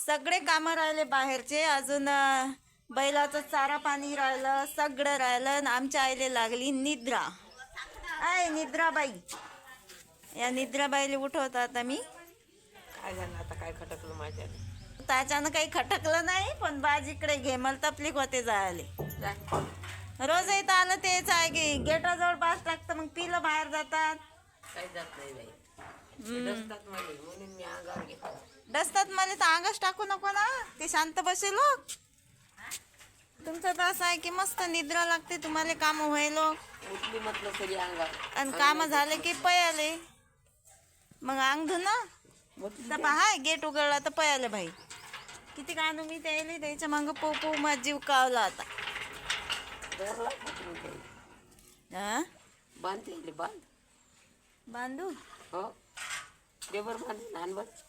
सगळे कामं राहिले बाहेरचे. अजून बैलाचं चारा पाणी राहिलं, सगळं राहिलं. आणि आमच्या आईले लागली निद्रा. आय निद्राबाई, या निद्राबाईला उठवत आता मी. काय झालं आता, काय खटकलं माझ्या? त्याच्यानं काही खटकलं नाही, पण बाजीकडे घे मला तपलीक होते जायले. रोज इथं आलं तेच आहे की गेटाजवळ पास टाकतं, मग पिलं बाहेर जातात. काही जात नाही बाई. डसतात मला म्हणून मी अंगावर घेतो. डसतात मला तर अंगास टाकू नको ना, ते शांत बसेल. तुमचं तर असं आहे की मस्त निद्रा लागते तुम्हाला, काम व्हायलो उठली म्हटलं तरी अंगावर. आणि काम झाले की पयाले. मग अंग धुणं तर पहा, गेट उघडला तर पयाले भाई. किती कानू मी त्याले त्याच्या मागं पोपू माझ जीव कावला आता. बांधते बांध बांधू हो. देवर बांध लहान बस.